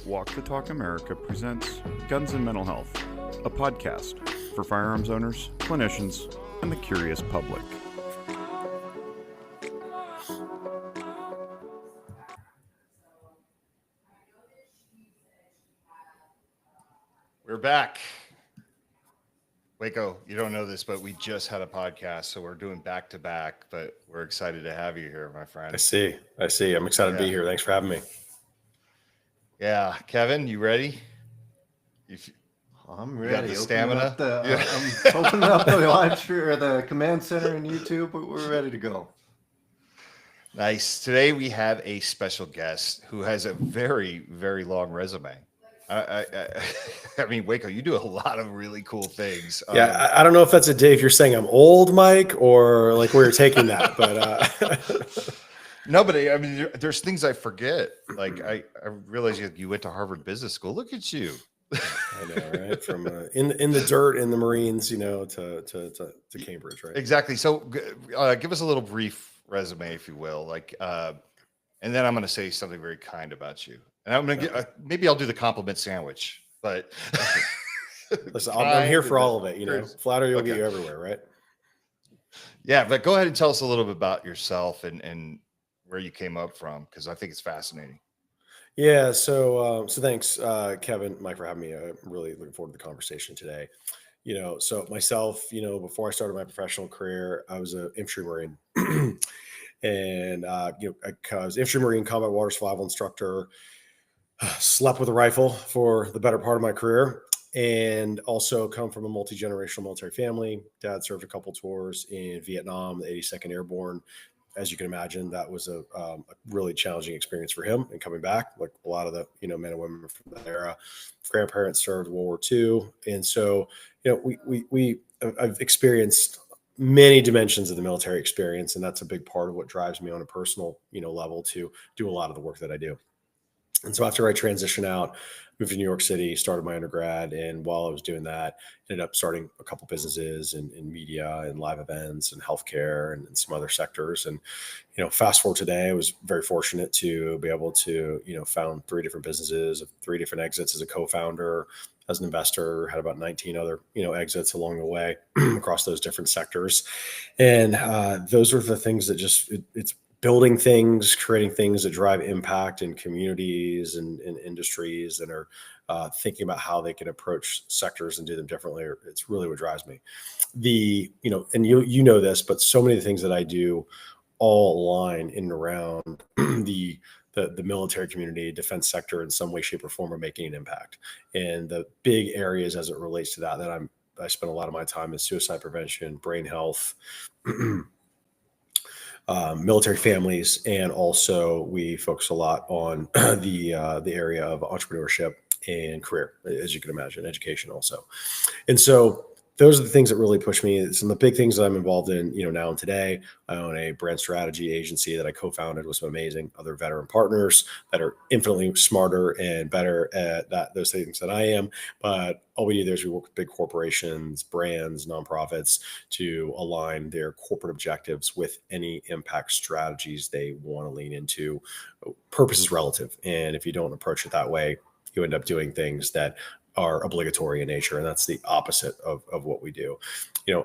Walk the Talk America presents Guns and Mental Health, a podcast for firearms owners, clinicians, and the curious public. We're back. Waco, you don't know this, but we just had a podcast, so we're doing back to back, but we're excited to have you here, my friend. I see. I'm excited to be here. Thanks for having me. Yeah. Kevin, you ready? I'm ready. You got the stamina? I'm opening up the launch or the command center in YouTube, but we're ready to go. Nice. Today we have a special guest who has a very, very long resume. I mean, Waco, you do a lot of really cool things. Yeah, I don't know if that's a day if you're saying I'm old, Mike, or like where you're taking that, but no, but I mean, there's things I forget. Like I realize you went to Harvard Business School. Look at you. I know, right? From in the dirt in the Marines, to Cambridge, right? Exactly. So, give us a little brief resume, if you will. Like, and then I'm going to say something very kind about you. And I'm going to maybe I'll do the compliment sandwich, but listen, I'm here for all of it. Flattery will get you everywhere, right? Yeah, but go ahead and tell us a little bit about yourself and where you came up from, because I think it's fascinating. Yeah. So thanks, Kevin, Mike, for having me. I'm really looking forward to the conversation today. So myself, before I started my professional career, I was an infantry Marine, and I was infantry Marine, combat water survival instructor. Slept with a rifle for the better part of my career, and also come from a multi-generational military family. Dad served a couple tours in Vietnam, the 82nd Airborne. As you can imagine, that was a really challenging experience for him. And coming back, like a lot of the men and women from that era, grandparents served World War II, and so I've experienced many dimensions of the military experience, and that's a big part of what drives me on a personal level to do a lot of the work that I do. And so after I transitioned out, moved to New York City, started my undergrad. And while I was doing that, ended up starting a couple businesses in media and live events and healthcare and some other sectors. And, fast forward today, I was very fortunate to be able to, found 3 different businesses, 3 different exits as a co-founder, as an investor, had about 19 other, exits along the way across those different sectors. And those are the things that it's building things, creating things that drive impact in communities and in industries, and are thinking about how they can approach sectors and do them differently. It's really what drives me. And you know this, but so many of the things that I do all align in and around the military community, defense sector in some way, shape, or form are making an impact. And the big areas as it relates to that I spend a lot of my time is suicide prevention, brain health, military families, and also we focus a lot on the area of entrepreneurship and career, as you can imagine, education also. And so those are the things that really push me. Some of the big things that I'm involved in, now and today. I own a brand strategy agency that I co-founded with some amazing other veteran partners that are infinitely smarter and better at those things than I am. But all we do there is we work with big corporations, brands, nonprofits to align their corporate objectives with any impact strategies they want to lean into. Purpose is relative. And if you don't approach it that way, you end up doing things that are obligatory in nature. And that's the opposite of what we do.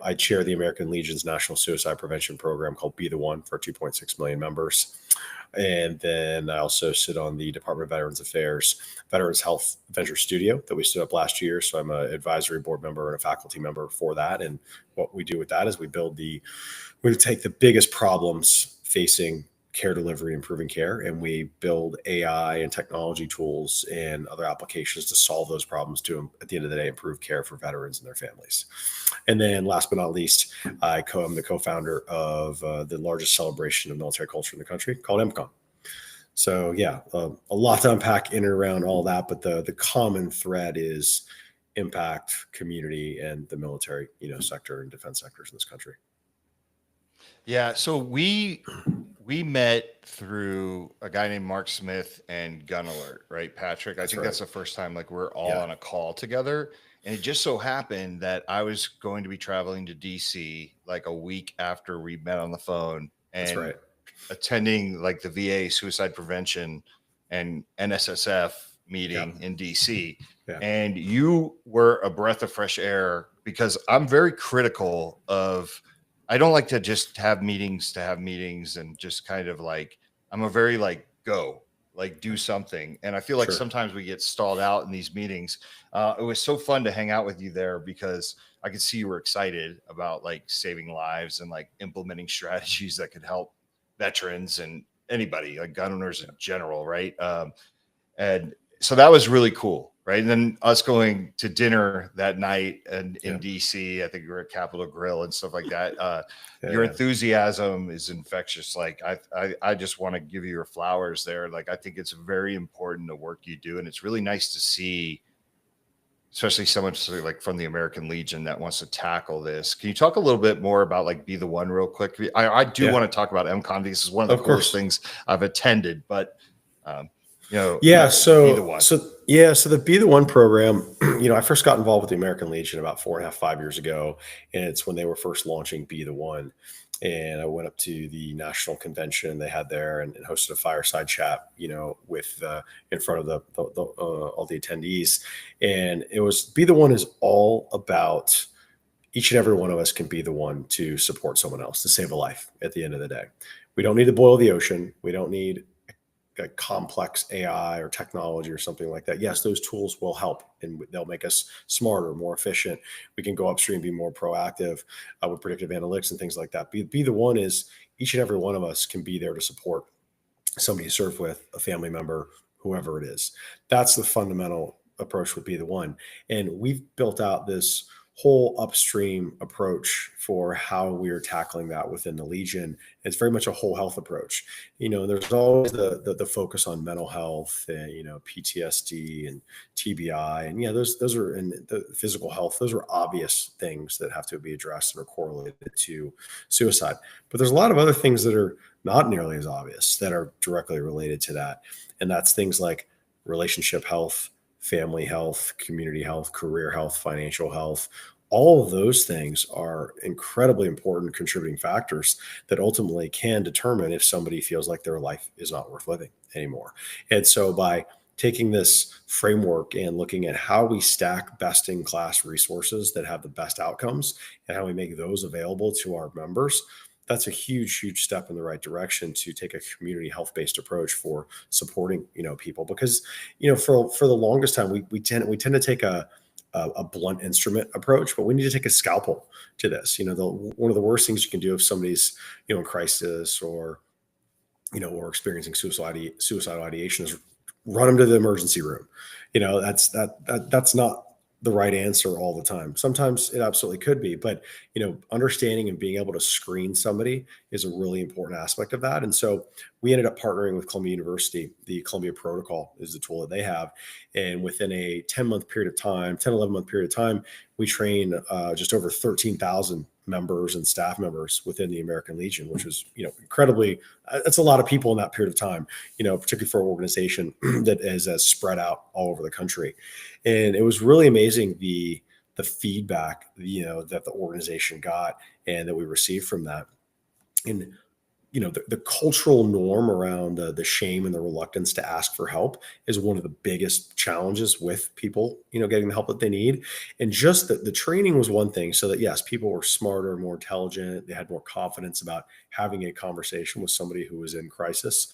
I chair the American Legion's National Suicide Prevention Program called Be the One for 2.6 million members. And then I also sit on the Department of Veterans Affairs Veterans Health Venture Studio that we stood up last year. So I'm an advisory board member and a faculty member for that. And what we do with that is we take the biggest problems facing care delivery, improving care, and we build AI and technology tools and other applications to solve those problems to, at the end of the day, improve care for veterans and their families. And then last but not least, I'm the co-founder of the largest celebration of military culture in the country called MCON. So yeah, a lot to unpack in and around all that, but the common thread is impact, community, and the military, sector and defense sectors in this country. Yeah. So we met through a guy named Mark Smith and Gun Alert, right, Patrick? I think that's the first time we're all on a call together. And it just so happened that I was going to be traveling to DC like a week after we met on the phone, and attending the VA suicide prevention and NSSF meeting in DC. Yeah. And you were a breath of fresh air, because I'm very critical of, I don't like to just have meetings and just kind of like, I'm a very like, go, like do something. And I feel like Sure. sometimes we get stalled out in these meetings. It was so fun to hang out with you there, because I could see you were excited about like saving lives and like implementing strategies that could help veterans and anybody, like gun owners in general, right? And so that was really cool, right? And then us going to dinner that night and in DC, I think we were at Capitol Grill and stuff like that. Your enthusiasm is infectious. Like I just want to give you your flowers there. Like I think it's very important, the work you do, and it's really nice to see, especially someone like from the American Legion that wants to tackle this. Can you talk a little bit more about like Be the One real quick? I do want to talk about MCON, because it's one of the coolest things I've attended, but So the Be the One program, I first got involved with the American Legion about 4.5, 5 years ago. And it's when they were first launching Be the One. And I went up to the national convention they had there and hosted a fireside chat, with in front of all the attendees. And it was, Be the One is all about each and every one of us can be the one to support someone else, to save a life at the end of the day. We don't need to boil the ocean. We don't need a complex AI or technology or something like that. Yes, those tools will help and they'll make us smarter, more efficient. We can go upstream, be more proactive with predictive analytics and things like that. Be the One is each and every one of us can be there to support somebody you serve with, a family member, whoever it is. That's the fundamental approach with Be the One. And we've built out this whole upstream approach for how we are tackling that within the Legion. It's very much a whole health approach. There's always the focus on mental health and, PTSD and TBI. And those are in the physical health. Those are obvious things that have to be addressed and are correlated to suicide. But there's a lot of other things that are not nearly as obvious that are directly related to that. And that's things like relationship health, family health, community health, career health, financial health. All of those things are incredibly important contributing factors that ultimately can determine if somebody feels like their life is not worth living anymore. And so by taking this framework and looking at how we stack best in class resources that have the best outcomes and how we make those available to our members, that's a huge step in the right direction to take a community health-based approach for supporting, people, because, for the longest time, we tend to take a blunt instrument approach, but we need to take a scalpel to this. One of the worst things you can do if somebody's, in crisis or experiencing suicidal ideation is run them to the emergency room. That's not the right answer all the time. Sometimes it absolutely could be, but understanding and being able to screen somebody is a really important aspect of that. And so we ended up partnering with Columbia University. The Columbia Protocol is the tool that they have. And within a 11 month period of time, we train just over 13,000 members and staff members within the American Legion, which was, incredibly, that's a lot of people in that period of time, particularly for an organization that is as spread out all over the country. And it was really amazing the feedback, that the organization got and that we received from that. And the cultural norm around the shame and the reluctance to ask for help is one of the biggest challenges with people, getting the help that they need. And just the training was one thing, so that yes, people were smarter, more intelligent. They had more confidence about having a conversation with somebody who was in crisis,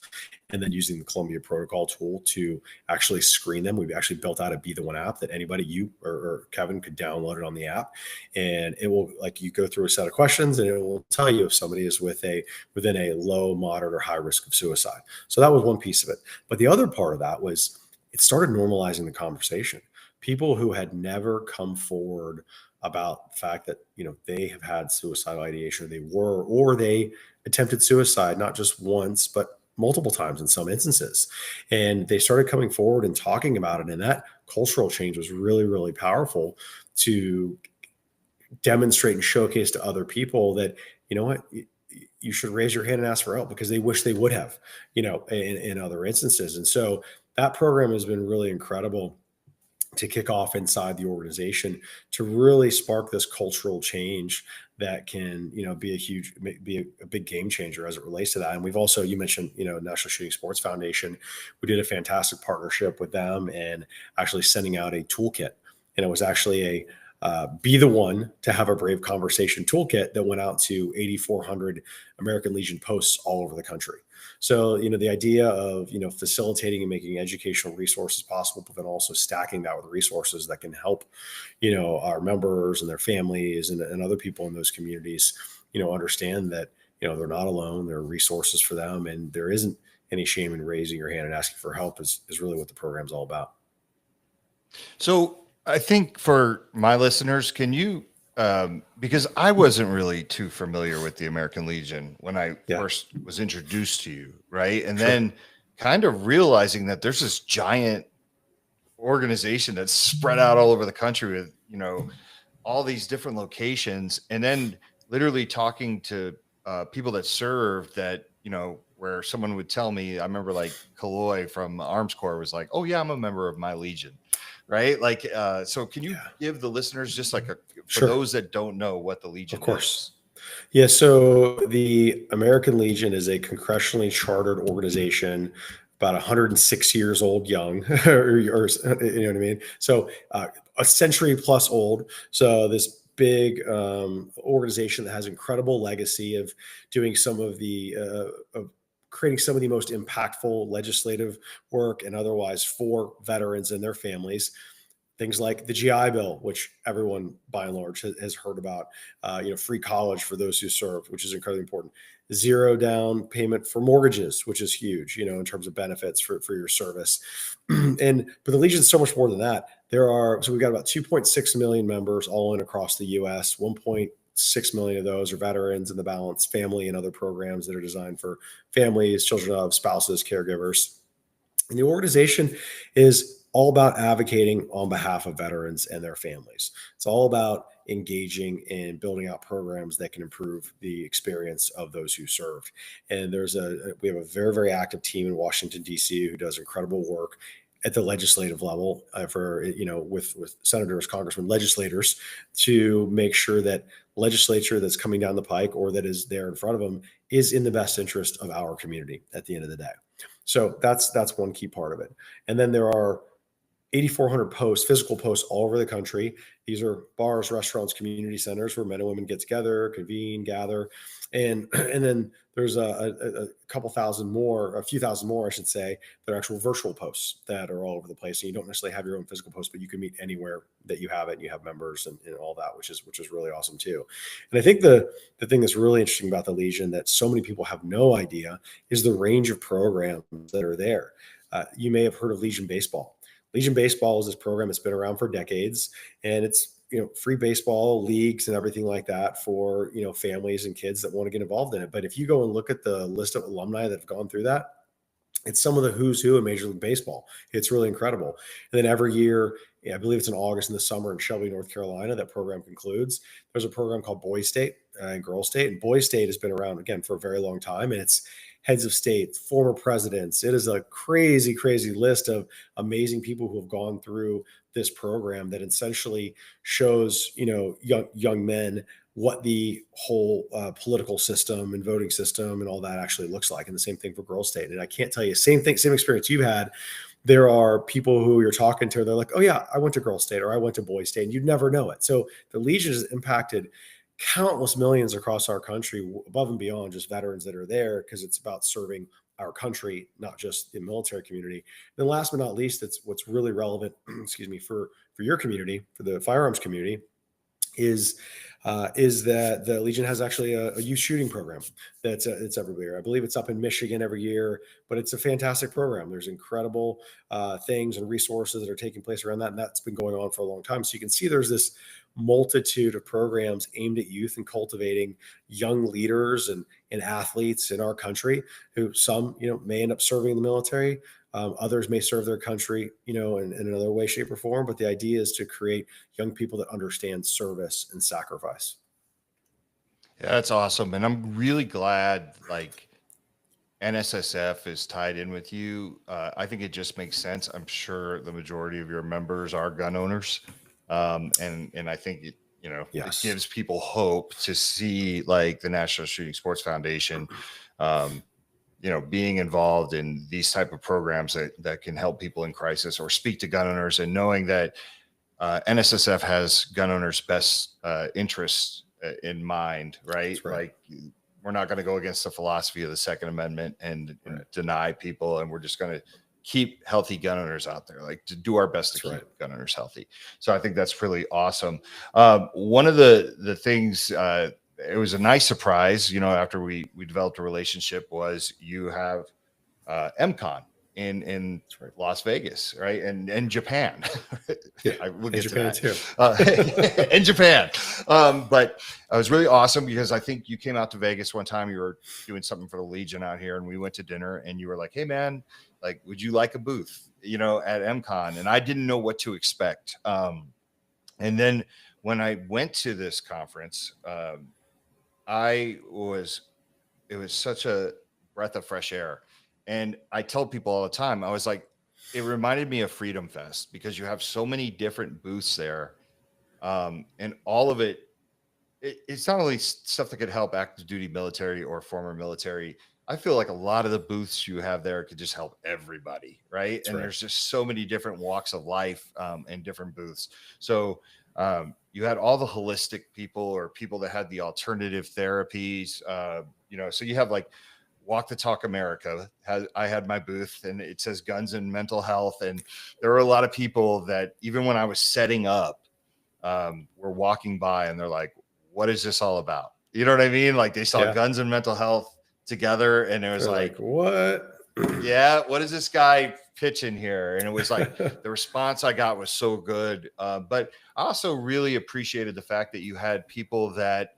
and then using the Columbia Protocol tool to actually screen them. We've actually built out a Be the One app that anybody, you or Kevin, could download it on the app, and it will, like, you go through a set of questions and it will tell you if somebody is within a low, moderate, or high risk of suicide. So that was one piece of it. But the other part of that was it started normalizing the conversation. People who had never come forward about the fact that, they have had suicidal ideation, or they attempted suicide, not just once, but multiple times in some instances. And they started coming forward and talking about it. And that cultural change was really, really powerful to demonstrate and showcase to other people that, you should raise your hand and ask for help, because they wish they would have, in other instances. And so that program has been really incredible to kick off inside the organization to really spark this cultural change that can, be a big game changer as it relates to that. And we've also, you mentioned, National Shooting Sports Foundation. We did a fantastic partnership with them and actually sending out a toolkit. And it was actually be the one to have a brave conversation toolkit that went out to 8,400 American Legion posts all over the country. So, the idea of, facilitating and making educational resources possible, but then also stacking that with resources that can help, our members and their families and other people in those communities, understand that, they're not alone. There are resources for them, and there isn't any shame in raising your hand and asking for help is really what the program's all about. So I think for my listeners, can you, because I wasn't really too familiar with the American Legion when I first was introduced to you, right? And then kind of realizing that there's this giant organization that's spread out all over the country with, all these different locations, and then literally talking to people that serve that, where someone would tell me, I remember like Kaloy from Arms Corps was like, oh yeah, I'm a member of my Legion. Right. Like, so can you give the listeners just like for those that don't know what the Legion is? Of course. Yeah. So the American Legion is a congressionally chartered organization, about 106 years old, young, or you know what I mean? So a century plus old. So this big organization that has incredible legacy of doing some of the, of creating some of the most impactful legislative work and otherwise for veterans and their families. Things like the GI Bill, which everyone by and large has heard about, free college for those who serve, which is incredibly important. Zero down payment for mortgages, which is huge, in terms of benefits for your service. But the Legion's so much more than that. So we've got about 2.6 million members all in across the U.S. 1.6 million of those are veterans, and the balance family and other programs that are designed for families, children of, spouses, caregivers. And the organization is all about advocating on behalf of veterans and their families. It's all about engaging and building out programs that can improve the experience of those who served. And we have a very, very active team in Washington, D.C. who does incredible work at the legislative level with senators, congressmen, legislators, to make sure that legislature that's coming down the pike or that is there in front of them is in the best interest of our community at the end of the day. So that's one key part of it. And then there are 8,400 posts, physical posts all over the country. These are bars, restaurants, community centers where men and women get together, convene, gather. And then there's a few thousand more, I should say, that are actual virtual posts that are all over the place. And you don't necessarily have your own physical post, but you can meet anywhere that you have it, and you have members and all that, which is really awesome too. And I think the thing that's really interesting about the Legion that so many people have no idea is the range of programs that are there. You may have heard of Legion Baseball. Legion Baseball is this program that's been around for decades, and it's, free baseball leagues and everything like that for, families and kids that want to get involved in it. But if you go and look at the list of alumni that have gone through that, it's some of the who's who in Major League Baseball. It's really incredible. And then every year, I believe it's in August in the summer in Shelby, North Carolina, that program concludes. There's a program called Boys State and Girls State. And Boys State has been around, again, for a very long time. And it's heads of state, former presidents. It is a crazy, crazy list of amazing people who have gone through this program that essentially shows, young men what the whole political system and voting system and all that actually looks like. And the same thing for Girls State. And I can't tell you, same experience you've had. There are people who you're talking to, they're like, oh yeah, I went to Girls State or I went to Boys State, and you'd never know it. So the Legion has impacted countless millions across our country, above and beyond just veterans that are there, because it's about serving our country, not just the military community. And then last but not least, it's what's really relevant, for your community, for the firearms community, is that the Legion has actually a youth shooting program that's it's every year. I believe it's up in Michigan every year, but it's a fantastic program. There's incredible things and resources that are taking place around that, and that's been going on for a long time. So you can see there's this multitude of programs aimed at youth and cultivating young leaders and athletes in our country who some, may end up serving in the military. Others may serve their country, in another way, shape, or form. But the idea is to create young people that understand service and sacrifice. Yeah, that's awesome. And I'm really glad NSSF is tied in with you. I think it just makes sense. I'm sure the majority of your members are gun owners. And I think you know, it Yes. gives people hope to see like the National Shooting Sports Foundation, you know, being involved in these type of programs that can help people in crisis or speak to gun owners, and knowing that NSSF has gun owners' best interests in mind, right? Right. Like, we're not going to go against the philosophy of the Second Amendment and deny people, and we're just going to keep healthy gun owners out there, like to do our best to keep gun owners healthy. So I think that's really awesome. One of the things, it was a nice surprise, you know, after we developed a relationship, was you have MCON in Las Vegas, right? And Japan. Yeah, we'll get Japan to that too. In Japan. But it was really awesome because I think you came out to Vegas one time. You were doing something for the Legion out here, and we went to dinner, and you were like, "Hey man, like, would you like a booth, you know, at MCON?" And I didn't know what to expect. And then when I went to this conference, it was such a breath of fresh air. And I tell people all the time, I was like, it reminded me of Freedom Fest, because you have so many different booths there. And all of it's not only stuff that could help active duty military or former military. I feel like a lot of the booths you have there could just help everybody, right? And there's just so many different walks of life and different booths. So you had all the holistic people, or people that had the alternative therapies, you know, so you have like Walk the Talk America. I had my booth, and it says guns and mental health. And there were a lot of people that, even when I was setting up, were walking by, and they're like, what is this all about? You know what I mean? Like, they saw guns and mental health together, and it was like, what? Yeah, what is this guy pitching here? And it was like, the response I got was so good. But I also really appreciated the fact that you had people that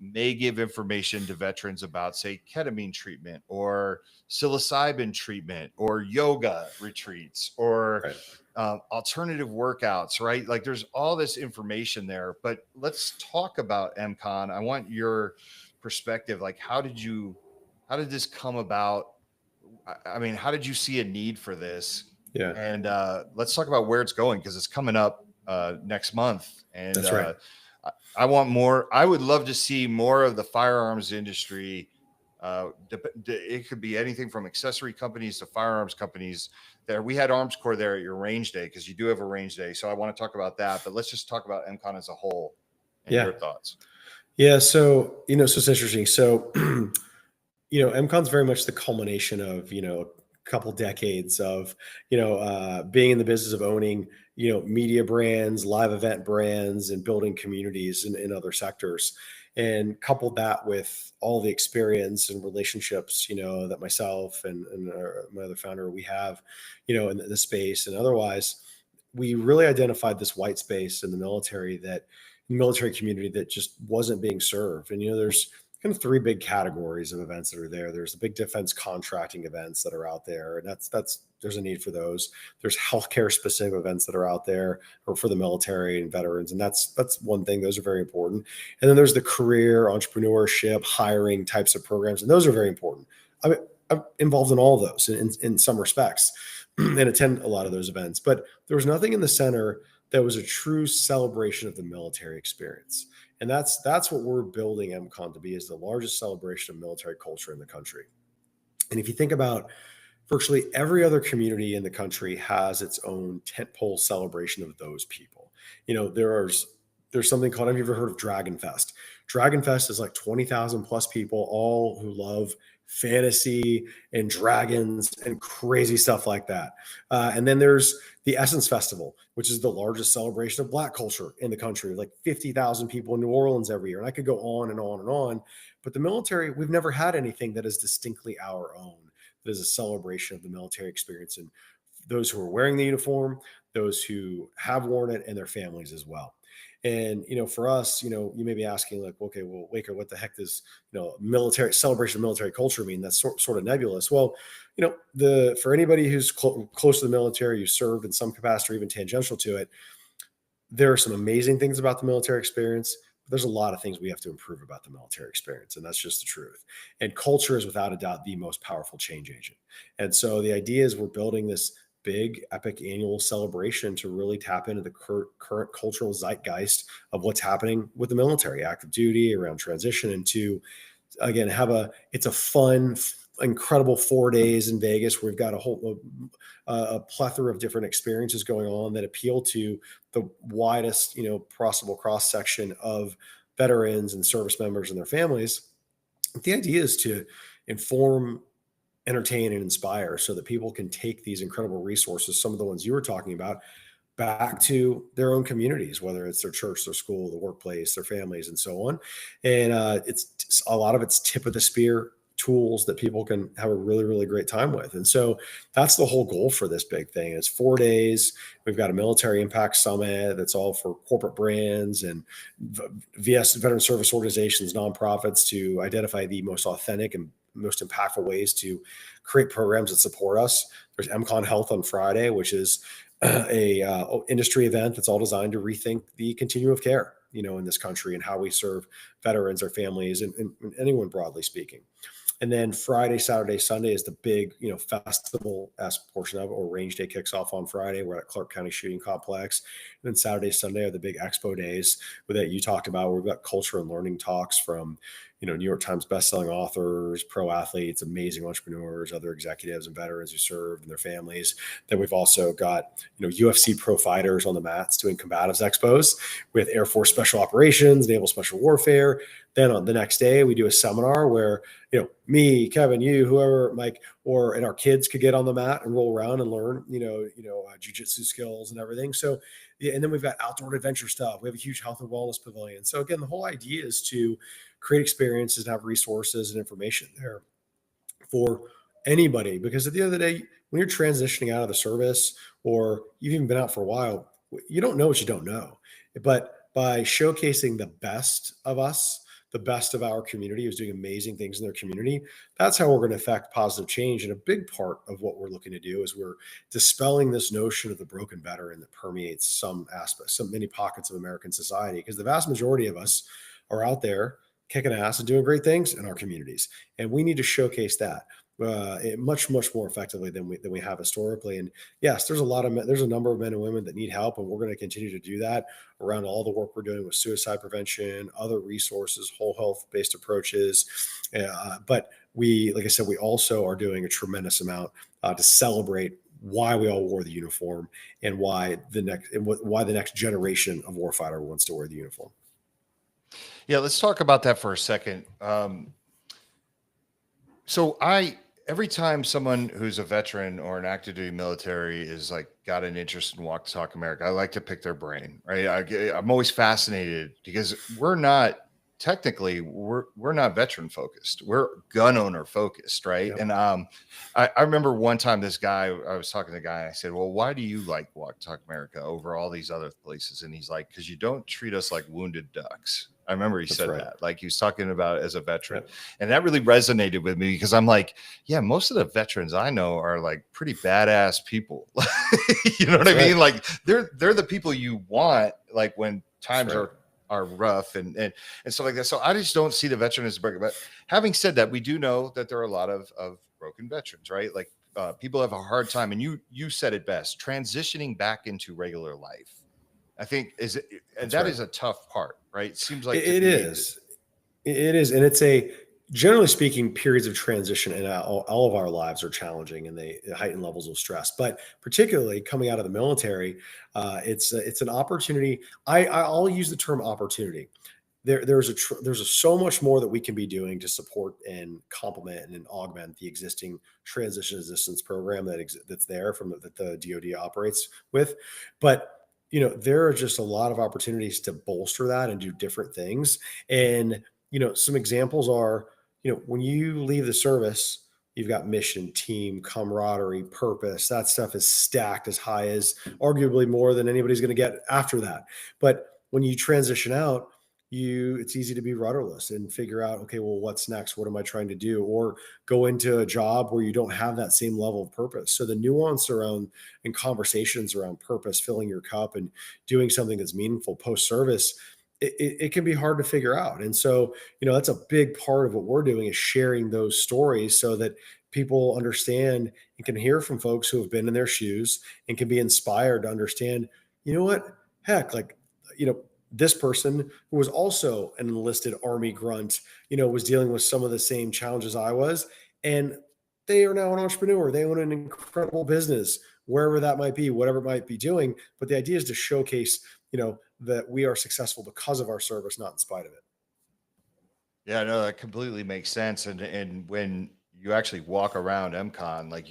may give information to veterans about, say, ketamine treatment or psilocybin treatment or yoga retreats or alternative workouts, right? Like, there's all this information there. But let's talk about MCON. I want your perspective. Like, how did this come about? I mean, how did you see a need for this? Yeah. And let's talk about where it's going, because it's coming up next month. And that's right. I want more. I would love to see more of the firearms industry. It could be anything from accessory companies to firearms companies. There, we had Arms Corps there at your range day, because you do have a range day. So I want to talk about that. But let's just talk about MCON as a whole and your thoughts. Yeah. So, you know, so it's interesting. So, you know, MCON's very much the culmination of, you know, a couple decades of, you know, being in the business of owning, you know, media brands, live event brands, and building communities in other sectors. And coupled that with all the experience and relationships, you know, that myself and my other founder, we have, you know, in the space and otherwise, we really identified this white space in the military community that just wasn't being served. And, you know, there's kind of three big categories of events that are there. There's the big defense contracting events that are out there, and there's a need for those. There's healthcare specific events that are out there, or for the military and veterans, and that's one thing. Those are very important. And then there's the career, entrepreneurship, hiring types of programs, and those are very important. I'm involved in all of those in some respects, and attend a lot of those events. But there was nothing in the center that was a true celebration of the military experience. And that's what we're building MCON to be, is the largest celebration of military culture in the country. And if you think about, virtually every other community in the country has its own tentpole celebration of those people. You know, there's something called, have you ever heard of Dragon Fest? Dragon Fest is like 20,000 plus people, all who love fantasy and dragons and crazy stuff like that. And then there's the Essence Festival, which is the largest celebration of Black culture in the country, like 50,000 people in New Orleans every year. And I could go on and on and on. But the military, we've never had anything that is distinctly our own, that is a celebration of the military experience, and those who are wearing the uniform, those who have worn it, and their families as well. And, you know, for us, you know, you may be asking like, okay, well, Waco, what the heck does, you know, military celebration of military culture mean? That's sort of nebulous. Well, you know, for anybody who's close to the military, who served in some capacity or even tangential to it, there are some amazing things about the military experience. But there's a lot of things we have to improve about the military experience. And that's just the truth. And culture is without a doubt the most powerful change agent. And so the idea is we're building this big epic annual celebration to really tap into the current cultural zeitgeist of what's happening with the military, active duty, around transition, and to, again, it's a fun, incredible 4 days in Vegas. We've got a plethora of different experiences going on that appeal to the widest, possible cross section of veterans and service members and their families. The idea is to inform, entertain, and inspire so that people can take these incredible resources, some of the ones you were talking about, back to their own communities, whether it's their church, their school, the workplace, their families, and so on. And it's a lot of it's tip of the spear tools that people can have a really, really great time with. And so that's the whole goal for this big thing. It's 4 days. We've got a military impact summit that's all for corporate brands and VS veteran service organizations, nonprofits, to identify the most authentic and most impactful ways to create programs that support us. There's MCON Health on Friday, which is a industry event that's all designed to rethink the continuum of care, in this country, and how we serve veterans, their families, and anyone broadly speaking. And then Friday, Saturday, Sunday is the big, festival-esque portion of it, or range day kicks off on Friday. We're at Clark County Shooting Complex. And then Saturday, Sunday are the big expo days that you talked about. We've got culture and learning talks from, New York Times bestselling authors, pro athletes, amazing entrepreneurs, other executives and veterans who served and their families. Then we've also got, UFC pro fighters on the mats doing combatives expos with Air Force Special Operations, Naval Special Warfare. Then on the next day, we do a seminar where, me, Kevin, you, whoever, Mike, and our kids could get on the mat and roll around and learn, jujitsu skills and everything. So, yeah, and then we've got outdoor adventure stuff. We have a huge health and wellness pavilion. So again, the whole idea is to create experiences and have resources and information there for anybody, because at the end of the day, when you're transitioning out of the service, or you've even been out for a while, you don't know what you don't know. But by showcasing the best of us, the best of our community who's doing amazing things in their community, that's how we're going to affect positive change. And a big part of what we're looking to do is we're dispelling this notion of the broken veteran that permeates some aspects, so many pockets of American society, because the vast majority of us are out there kicking ass and doing great things in our communities. And we need to showcase that much more effectively than we have historically. And yes, there's a number of men and women that need help, and we're going to continue to do that around all the work we're doing with suicide prevention, other resources, whole health based approaches. But like I said, we also are doing a tremendous amount to celebrate why we all wore the uniform, and why the next generation of warfighter wants to wear the uniform. Yeah, let's talk about that for a second. So every time someone who's a veteran or an active duty military is got an interest in Walk Talk America, I like to pick their brain, right? I'm always fascinated, because we're not veteran focused. We're gun owner focused, right? Yep. And I remember one time I was talking to a guy, and I said, well, why do you like Walk Talk America over all these other places? And he's like, because you don't treat us like wounded ducks. I remember he said that, he was talking about it as a veteran. Right. And that really resonated with me, because I'm like, yeah, most of the veterans I know are pretty badass people. You know what I mean? They're the people you want, when times are rough and stuff like that. So I just don't see the veteran as a breaker. But having said that, we do know that there are a lot of broken veterans, right? People have a hard time, and you said it best, transitioning back into regular life. I think is a tough part, right? It seems like it is. And it's generally speaking, periods of transition in all of our lives are challenging, and they heighten levels of stress. But particularly coming out of the military, it's an opportunity. I'll use the term opportunity. There's so much more that we can be doing to support and complement and augment the existing transition assistance program that's there that the DoD operates with. But there are just a lot of opportunities to bolster that and do different things. And, some examples are, when you leave the service, you've got mission, team, camaraderie, purpose. That stuff is stacked as high as arguably more than anybody's going to get after that. But when you transition out, it's easy to be rudderless and figure out, okay, well, what's next? What am I trying to do? Or go into a job where you don't have that same level of purpose. So the nuance around and conversations around purpose, filling your cup and doing something that's meaningful post-service, it can be hard to figure out. And so, that's a big part of what we're doing, is sharing those stories so that people understand and can hear from folks who have been in their shoes and can be inspired to understand, you know what, heck, like, this person who was also an enlisted Army grunt, was dealing with some of the same challenges I was. And they are now an entrepreneur. They own an incredible business, wherever that might be, whatever it might be doing. But the idea is to showcase, that we are successful because of our service, not in spite of it. Yeah, no, that completely makes sense. And when you actually walk around MCON, like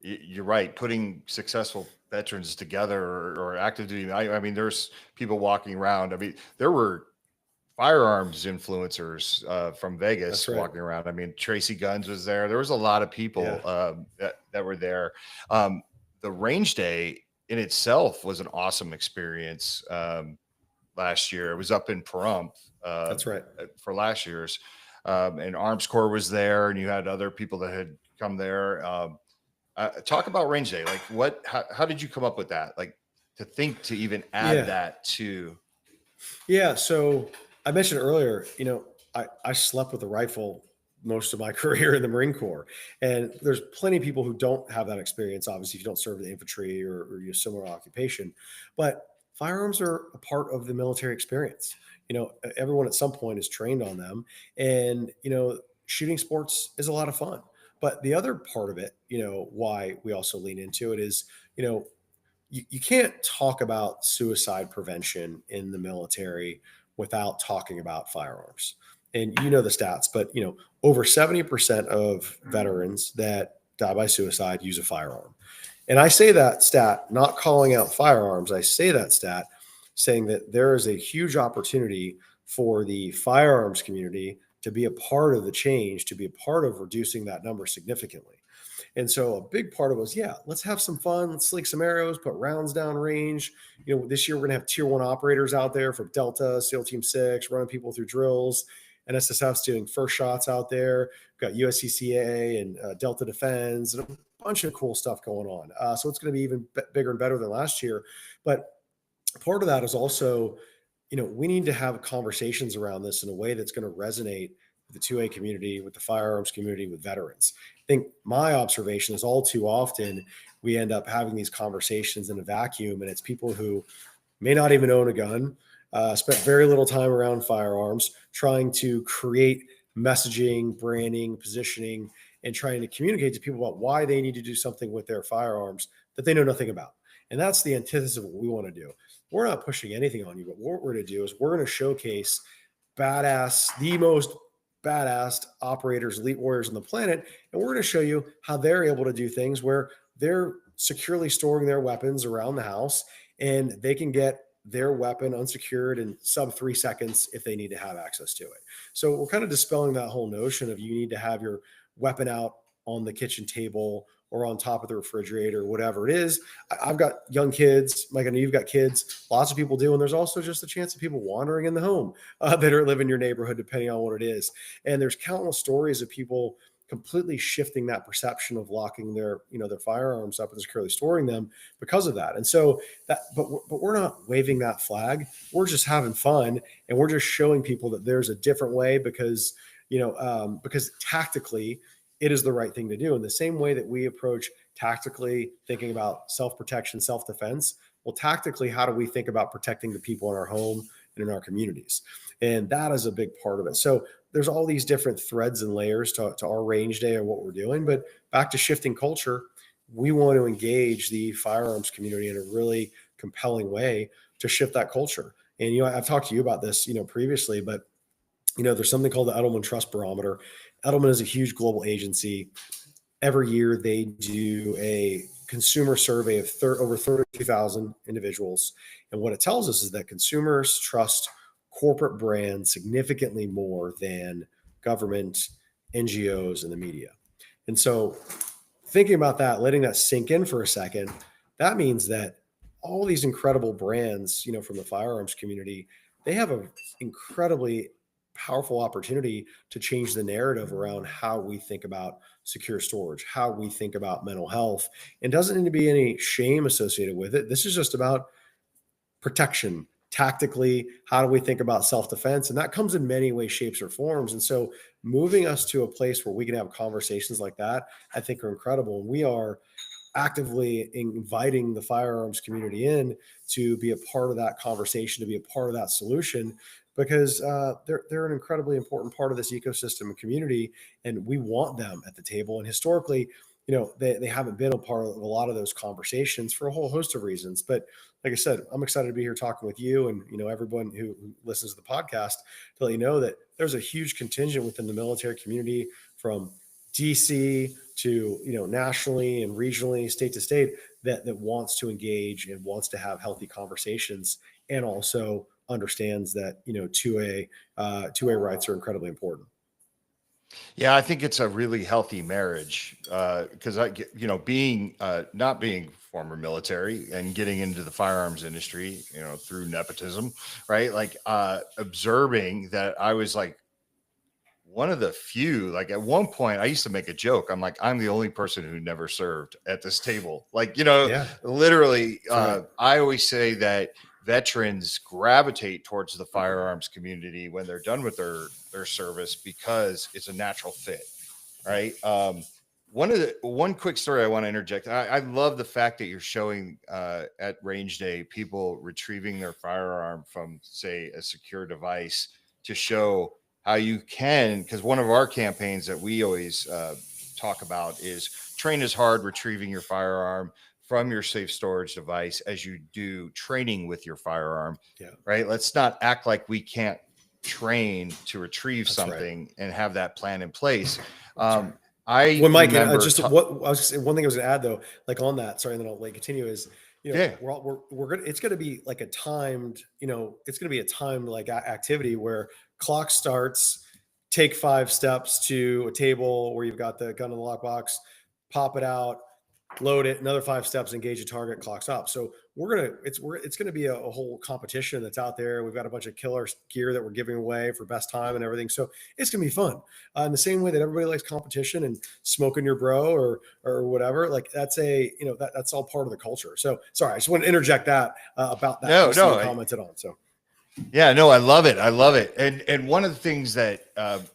you're right, putting successful veterans together or active duty. I mean, there's people walking around. I mean, there were firearms influencers from Vegas That's right. walking around. I mean, Tracy Guns was there. There was a lot of people that were there. The range day in itself was an awesome experience. Last year, it was up in Pahrump. That's right. For last year's, and Arms Corps was there, and you had other people that had come there. Talk about range day. Like, how did you come up with that? Like, to think to even add that to. Yeah. So I mentioned earlier, I slept with a rifle most of my career in the Marine Corps. And there's plenty of people who don't have that experience. Obviously, if you don't serve the infantry or you're a similar occupation, but firearms are a part of the military experience. Everyone at some point is trained on them, and, shooting sports is a lot of fun. But the other part of it, why we also lean into it is, you can't talk about suicide prevention in the military without talking about firearms. And the stats, but over 70% of veterans that die by suicide use a firearm. And I say that stat, not calling out firearms. I say that stat saying that there is a huge opportunity for the firearms community to be a part of the change, to be a part of reducing that number significantly. And so a big part of it was, let's have some fun. Let's sling some arrows, put rounds down range. This year we're going to have tier 1 operators out there from Delta, SEAL Team 6, running people through drills. NSSF's doing first shots out there. We've got USCCA and Delta Defense and a bunch of cool stuff going on. So it's going to be even bigger and better than last year. But part of that is also, we need to have conversations around this in a way that's going to resonate with the 2A community, with the firearms community, with veterans. I think my observation is all too often we end up having these conversations in a vacuum, and it's people who may not even own a gun, spent very little time around firearms, trying to create messaging, branding, positioning, and trying to communicate to people about why they need to do something with their firearms that they know nothing about. And that's the antithesis of what we want to do. We're not pushing anything on you, but what we're going to do is we're going to showcase the most badass operators, elite warriors on the planet. And we're going to show you how they're able to do things where they're securely storing their weapons around the house, and they can get their weapon unsecured in sub 3 seconds if they need to have access to it. So we're kind of dispelling that whole notion of you need to have your weapon out on the kitchen table or on top of the refrigerator, whatever it is. I've got young kids. Mike, I know you've got kids. Lots of people do. And there's also just a chance of people wandering in the home that are living in your neighborhood, depending on what it is. And there's countless stories of people completely shifting that perception of locking their firearms up and securely storing them because of that. And so but we're not waving that flag. We're just having fun. And we're just showing people that there's a different way because tactically, it is the right thing to do. In the same way that we approach tactically thinking about self-protection, self-defense, well, tactically, how do we think about protecting the people in our home and in our communities? And that is a big part of it. So there's all these different threads and layers to our range day and what we're doing. But back to shifting culture, we want to engage the firearms community in a really compelling way to shift that culture. And, I've talked to you about this, previously, but there's something called the Edelman Trust Barometer. Edelman is a huge global agency. Every year they do a consumer survey of over 32,000 individuals. And what it tells us is that consumers trust corporate brands significantly more than government, NGOs, and the media. And so thinking about that, letting that sink in for a second, that means that all these incredible brands, from the firearms community, they have an incredibly powerful opportunity to change the narrative around how we think about secure storage, how we think about mental health. And doesn't need to be any shame associated with it. This is just about protection. Tactically, how do we think about self-defense? And that comes in many ways, shapes, or forms. And so moving us to a place where we can have conversations like that, I think are incredible. And we are actively inviting the firearms community in to be a part of that conversation, to be a part of that solution, because they're an incredibly important part of this ecosystem and community, and we want them at the table. And historically, they haven't been a part of a lot of those conversations for a whole host of reasons. But like I said, I'm excited to be here talking with you and everyone who listens to the podcast, to let you know that there's a huge contingent within the military community, from DC to nationally and regionally, state to state, that wants to engage and wants to have healthy conversations, and also understands that 2A rights are incredibly important. Yeah, I think it's a really healthy marriage, because being not being former military and getting into the firearms industry, through nepotism, right? Like observing that I was like one of the few. Like at one point, I used to make a joke. I'm like, I'm the only person who never served at this table. Like, literally, right. I always say that veterans gravitate towards the firearms community when they're done with their service, because it's a natural fit, right? One quick story I want to interject. I love the fact that you're showing at range day people retrieving their firearm from, say, a secure device, to show how you can, because one of our campaigns that we always talk about is train as hard retrieving your firearm from your safe storage device as you do training with your firearm. Yeah. Right. Let's not act like we can't train to retrieve That's something right. and have that plan in place. Right. I Well, Mike, remember one thing I was going to add though, like on that, sorry, and then I'll continue, is, yeah. we're gonna, it's going to be like a timed, it's going to be a timed like activity where clock starts, take 5 steps to a table where you've got the gun in the lockbox, pop it out, load it, another 5 steps, engage a target, clocks up. So it's gonna be a whole competition that's out there. We've got a bunch of killer gear that we're giving away for best time and everything. So it's gonna be fun. In the same way that everybody likes competition and smoking your bro or whatever, like that's that's all part of the culture. So sorry, I just want to interject that about that piece that you commented on. So yeah, no, I love it. I love it. And one of the things that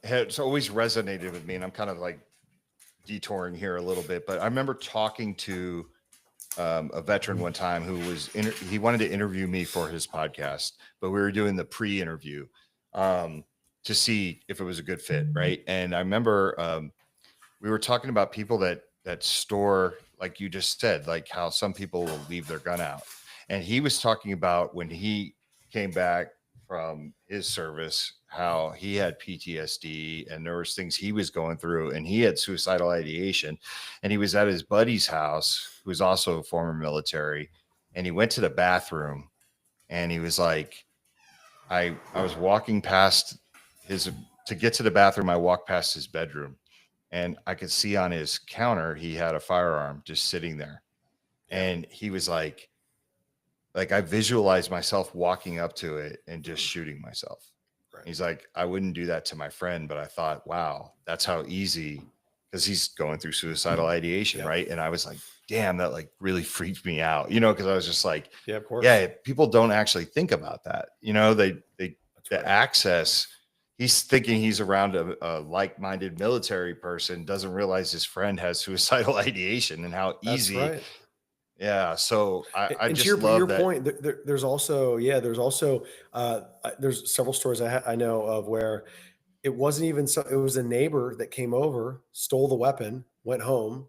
has always resonated with me, and I'm kind of like detouring here a little bit, but I remember talking to a veteran one time who was he wanted to interview me for his podcast, but we were doing the pre-interview to see if it was a good fit, right? And I remember we were talking about people that store, like you just said, like how some people will leave their gun out, and he was talking about when he came back from his service, how he had PTSD and there was things he was going through, and he had suicidal ideation, and he was at his buddy's house, who was also a former military, and he went to the bathroom, and he was like, I was walking past to get to the bathroom, I walked past his bedroom, and I could see on his counter he had a firearm just sitting there, and he was like I visualized myself walking up to it and just shooting myself. Right. He's like, I wouldn't do that to my friend, but I thought, wow, that's how easy, because he's going through suicidal ideation, right? And I was like, damn, that like really freaked me out, because I was just like, yeah, of course. Yeah, people don't actually think about that. The access, he's thinking he's around a like-minded military person, doesn't realize his friend has suicidal ideation and how easy. That's right. Yeah, so I and just to love your that. point, there's also there's several stories I know of where it wasn't even so. It was a neighbor that came over, stole the weapon, went home,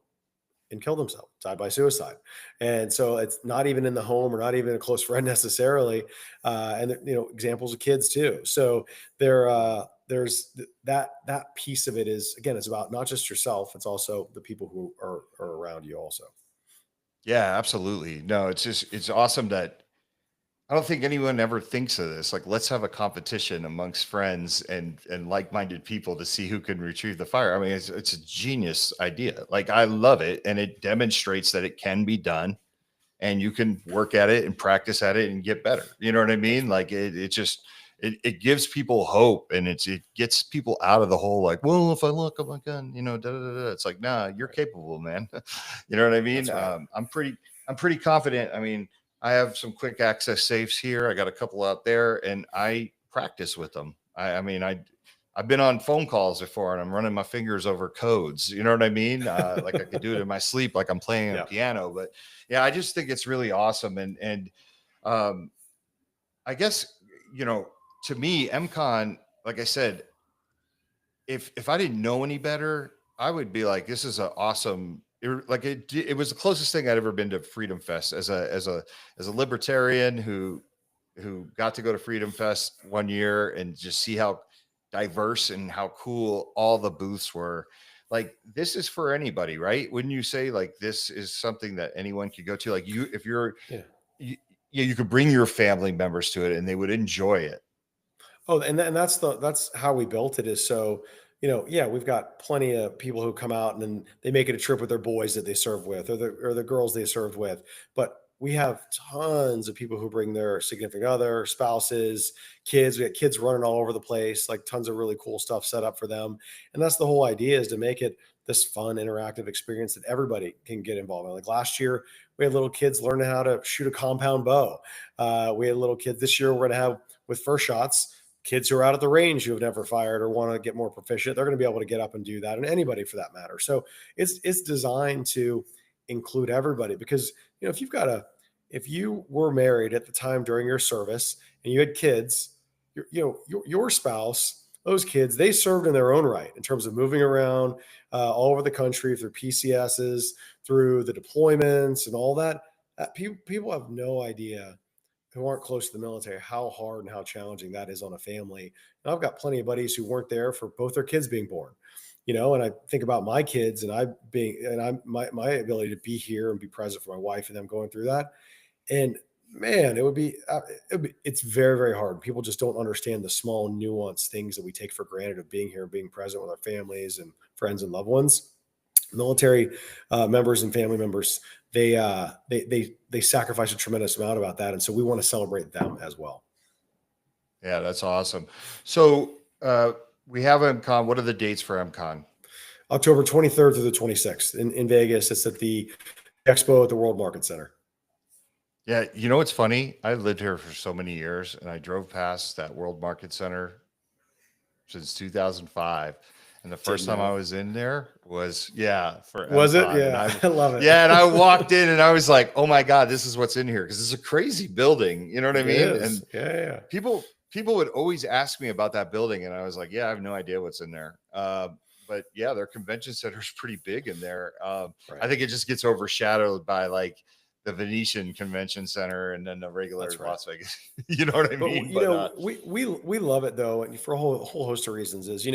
and killed himself, died by suicide. And so it's not even in the home or not even a close friend necessarily. And examples of kids too. So there's that piece of it is, again, it's about not just yourself, it's also the people who are around you also. Yeah, absolutely. No, it's awesome that I don't think anyone ever thinks of this. Like, let's have a competition amongst friends and like-minded people to see who can retrieve the fire. I mean, it's a genius idea. Like, I love it, and it demonstrates that it can be done, and you can work at it and practice at it and get better. You know what I mean? Like, it gives people hope, and it gets people out of the whole like, well, if I look at my gun, da, da, da, da. It's like, nah, you're capable, man. You know what I mean? Right. I'm pretty confident. I mean, I have some quick access safes here. I got a couple out there, and I practice with them. I I've been on phone calls before and I'm running my fingers over codes. You know what I mean? Like I could do it in my sleep, like I'm playing a piano. But yeah, I just think it's really awesome. And I guess, to me, MCON, like I said, if I didn't know any better, I would be like, this is an awesome. It was the closest thing I'd ever been to Freedom Fest as a libertarian who got to go to Freedom Fest one year and just see how diverse and how cool all the booths were. Like, this is for anybody, right? Wouldn't you say, like, this is something that anyone could go to? Like, you could bring your family members to it and they would enjoy it. Oh, and that's how we built it, is so, we've got plenty of people who come out and then they make it a trip with their boys that they serve with, or the girls they served with. But we have tons of people who bring their significant other, spouses, kids. We got kids running all over the place, like tons of really cool stuff set up for them. And that's the whole idea, is to make it this fun, interactive experience that everybody can get involved in. Like last year, we had little kids learning how to shoot a compound bow. We had little kids this year. We're going to have, with first shots, kids who are out at the range who have never fired or want to get more proficient. They're going to be able to get up and do that, and anybody for that matter. So it's designed to include everybody, because if you were married at the time during your service and you had kids, your spouse, those kids, they served in their own right in terms of moving around all over the country through PCSs, through the deployments and all that. People have no idea, who aren't close to the military, how hard and how challenging that is on a family. And I've got plenty of buddies who weren't there for both their kids being born, and I think about my kids and my ability to be here and be present for my wife and them going through that. And man, it's very, very hard. People just don't understand the small nuanced things that we take for granted of being here, being present with our families and friends and loved ones. Military members and family members, they sacrifice a tremendous amount about that. And so we want to celebrate them as well. Yeah, that's awesome. So we have MCON. What are the dates for MCON? October 23rd through the 26th in Vegas. It's at the expo at the World Market Center. Yeah. You know, what's funny? I lived here for so many years and I drove past that World Market Center since 2005. And the first time I was in there was, for was MCON. it? Yeah, I love it. Yeah, and I walked in and I was like, oh my God, this is what's in here. Because it's a crazy building. You know what I mean? Is. And yeah. People would always ask me about that building. And I was like, I have no idea what's in there. But yeah, their convention center is pretty big in there. Right. I think it just gets overshadowed by like the Venetian Convention Center and then the regular Las Vegas. You know what I mean? We love it though, and for a whole host of reasons. Is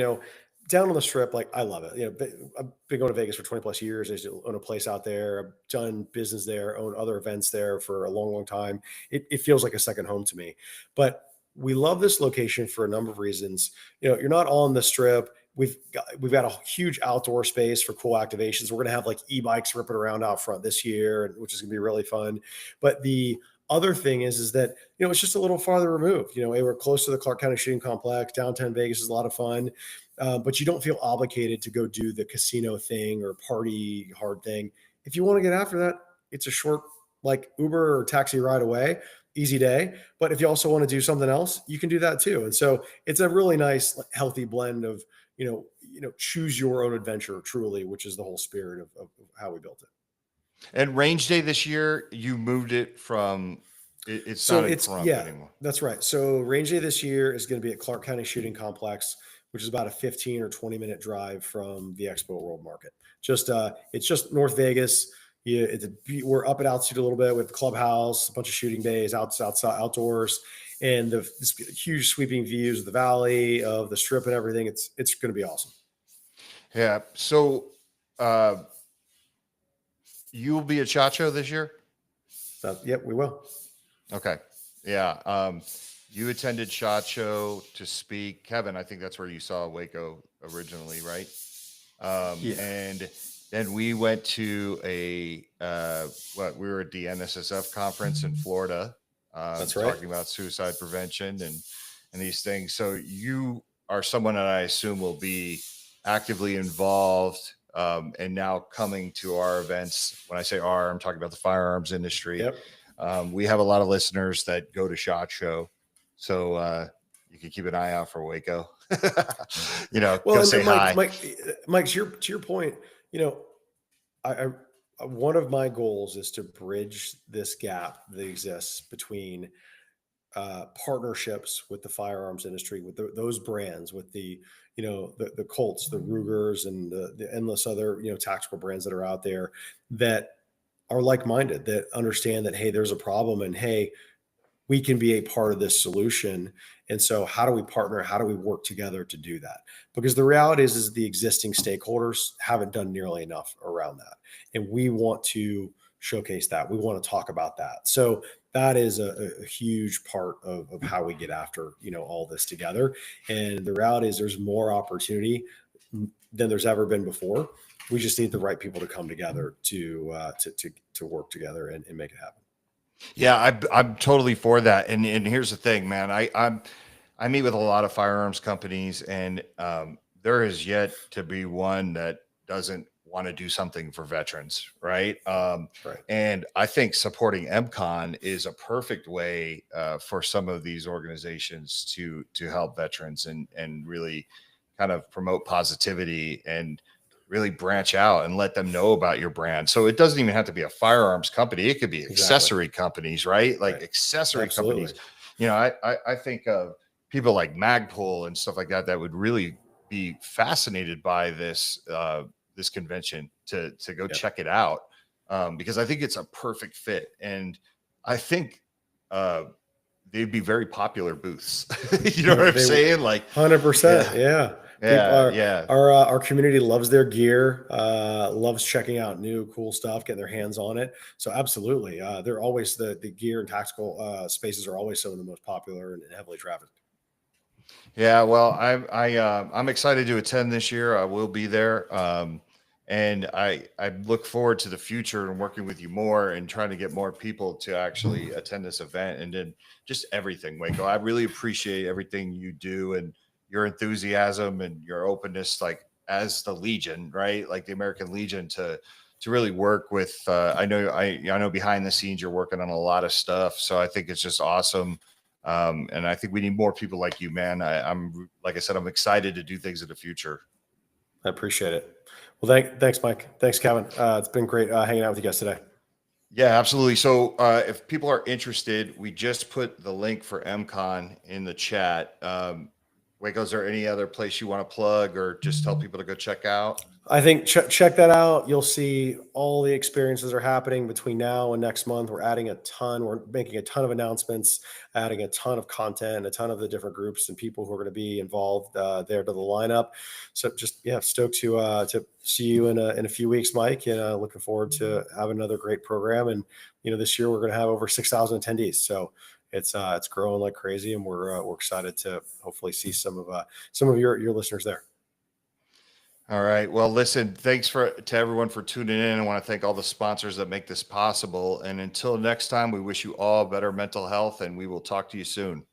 down on the Strip, like I love it. I've been going to Vegas for 20 plus years. I used to own a place out there. I've done business there, own other events there for a long, long time. It feels like a second home to me. But we love this location for a number of reasons. You're not on the Strip. We've got a huge outdoor space for cool activations. We're going to have like e-bikes ripping around out front this year, which is going to be really fun. But the other thing is that, it's just a little farther removed. We're close to the Clark County Shooting Complex. Downtown Vegas is a lot of fun. But you don't feel obligated to go do the casino thing or party hard thing. If you want to get after that, it's a short, like Uber or taxi ride away, easy day. But if you also want to do something else, you can do that too. And so it's a really nice, healthy blend of, choose your own adventure truly, which is the whole spirit of how we built it. And range day this year, you moved it from, it's not in Crump anymore. That's right. So range day this year is going to be at Clark County Shooting Complex, which is about a 15 or 20-minute drive from the Expo World Market. It's just North Vegas. We're up at altitude a little bit with the clubhouse, a bunch of shooting bays, outside, outdoors, and this huge sweeping views of the valley, of the Strip, and everything. It's going to be awesome. Yeah. So you will be at SHOT Show this year? Yep, we will. Okay. Yeah. You attended SHOT Show to speak. Kevin, I think that's where you saw Waco originally, right? Yeah. And then we went to we were at the NSSF conference in Florida. That's right. Talking about suicide prevention and these things. So you are someone that I assume will be actively involved and now coming to our events. When I say I'm talking about the firearms industry. Yep. We have a lot of listeners that go to SHOT Show. So you can keep an eye out for Waco. Well, go and say hi. Mike, to your point, you know, I one of my goals is to bridge this gap that exists between partnerships with the firearms industry, with those brands, with the Colts, the Rugers, and the endless other tactical brands that are out there that are like-minded, that understand that, hey, there's a problem, and hey, we can be a part of this solution. And so how do we partner? How do we work together to do that? Because the reality is the existing stakeholders haven't done nearly enough around that. And we want to showcase that. We want to talk about that. So that is a huge part of how we get after, all this together. And the reality is there's more opportunity than there's ever been before. We just need the right people to come together to work together and make it happen. Yeah, I'm totally for that. And here's the thing, man. I meet with a lot of firearms companies, and there is yet to be one that doesn't want to do something for veterans, right? Right. And I think supporting MCON is a perfect way for some of these organizations to help veterans and really kind of promote positivity and really branch out and let them know about your brand. So it doesn't even have to be a firearms company. It could be accessory companies, right? Like accessory companies. I think of people like Magpul and stuff like that would really be fascinated by this this convention to go check it out, because I think it's a perfect fit, and I think they'd be very popular booths. You know what I'm saying? Like 100%. Yeah. Yeah. Our community loves their gear, loves checking out new cool stuff, getting their hands on it. So absolutely, they're always the gear and tactical spaces are always some of the most popular and heavily trafficked. Yeah, well, I'm excited to attend this year. I will be there, and I look forward to the future and working with you more and trying to get more people to actually attend this event, and then just everything, Waco. I really appreciate everything you do and your enthusiasm and your openness, like as the Legion, right? Like the American Legion, to really work with. I know behind the scenes you're working on a lot of stuff, so I think it's just awesome. And I think we need more people like you, man. I'm like I said, I'm excited to do things in the future. I appreciate it. Well, thanks, Mike. Thanks, Kevin. It's been great hanging out with you guys today. Yeah, absolutely. So if people are interested, we just put the link for MCON in the chat. Waco, is there any other place you want to plug or just tell people to go check out? I think check that out. You'll see all the experiences are happening between now and next month. We're adding a ton. We're making a ton of announcements, adding a ton of content, a ton of the different groups and people who are going to be involved there to the lineup. So just stoked to see you in a few weeks, Mike, and looking forward to having another great program. And this year we're going to have over 6,000 attendees. So it's growing like crazy, and we're excited to hopefully see some of your listeners there. All right. Well, listen, thanks to everyone for tuning in. I want to thank all the sponsors that make this possible. And until next time, we wish you all better mental health, and we will talk to you soon.